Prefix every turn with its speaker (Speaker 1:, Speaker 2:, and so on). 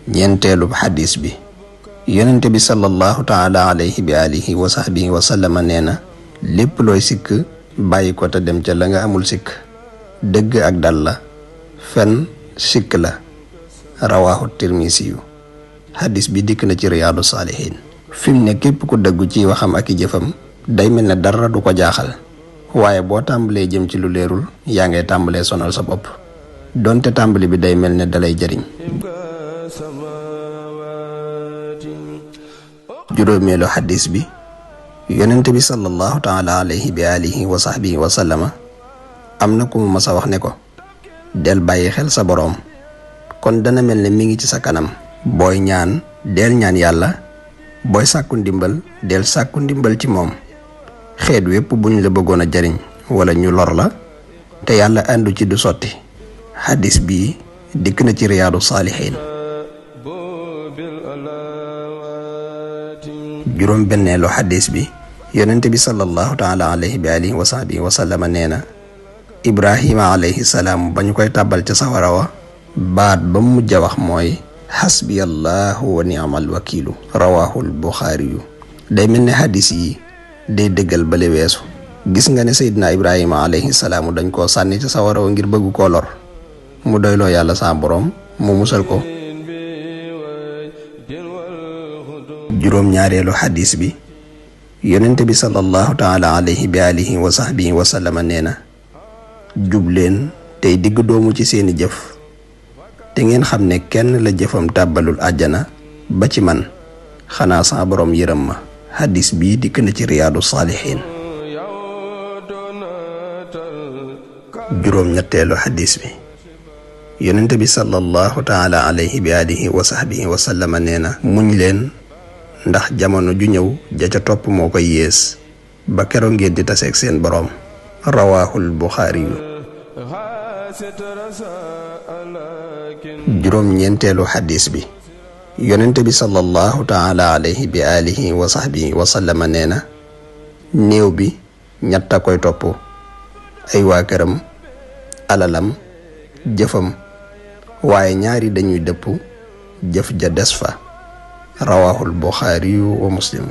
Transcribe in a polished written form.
Speaker 1: ñeenteelu xadis bi yonente bi sallallahu taala alayhi bi alihi wa sahbihi wa sallama nee na lépp looy sikk bàyyi ko te dem ca la nga amul sikk. dëgg ak dal la, fen sikk la. rawaahu tirmisi yu. xadis bi dikk na ci riyaadu saalihin. fi mu ne képp ku dëggu ci waxam ak i jëfam day mel ne dara du ko jaaxal, waaye boo tàmbalee jëm ci lu leerul yaa ngay tàmbalee sonal sa bopp, donte tàmbali bi day mel ne dalay jariñ. juróomeelu xadis bi yonente bi sallallahu taala alayhi bi alihi wa sahbihi wa sallama am na ku mu mas a wax ne ko del bàyyi xel sa boroom, kon dana mel ne mi ngi ci sa kanam. booy ñaan del ñaan yàlla, booy sàkku ndimbal del sàkku ndimbal ci moom. xeet wépp bu ñu la bëggoon a jariñ wala ñu lor la te yàlla àndu ci du sotti. xadis bii dikk na ci riyaadu saalihin. juróom benneelu xadis bi yonente bi sallallahu taala alayhi bi alihi wa sahbihi wa sallama nee na ibrahima alayhi salaam ba ñu koy tàbbal ca sawara wa baat ba mu mujj a wax mooy xasbiyallahu wa ni'mal wakiilu. rawaahul buxaari yu. day mel ne xadis yi day dëggal bale weesu. gis nga ne seydina ibrahima alayhi salaamu dañ koo sànni ca sawara wa ngir bëgg koo lor, mu doyloo yàlla sa boroom mu musal ko. juróom ñaareelu xadis bi yonente bi sallallahu taala alayhi bi alihi wa sahbihi wa sallama nee na jub leen tey digg doomu ci seeni jëf, te ngeen xam ne kenn la jëfam tàbbalul àjjana ba ci man, xanaa sa boroom yërëm ma. xadis bii dikk na ci riyaadu saalihin. juróom ñetteelu xadis bi yonente bi sallallahu taala alayhi bi alihi wa sahbihi wa sallama nee na muñ leen ndax jamono ju ñëw ja ca topp moo koy yées ba keroog ngeen di taseeg seen boroom. rawaahul buxaari yu. juróom ñeenteelu xadis bi yonente bi sallallahu taala alayhi bi alihi wa sahbihi wa sallama nee na néew bi ñett a koy topp: ay waa këram, alalam, jëfam, waaye ñaari dañuy dëpp, jëf ja des fa. rawaahul buxaari wa muslim.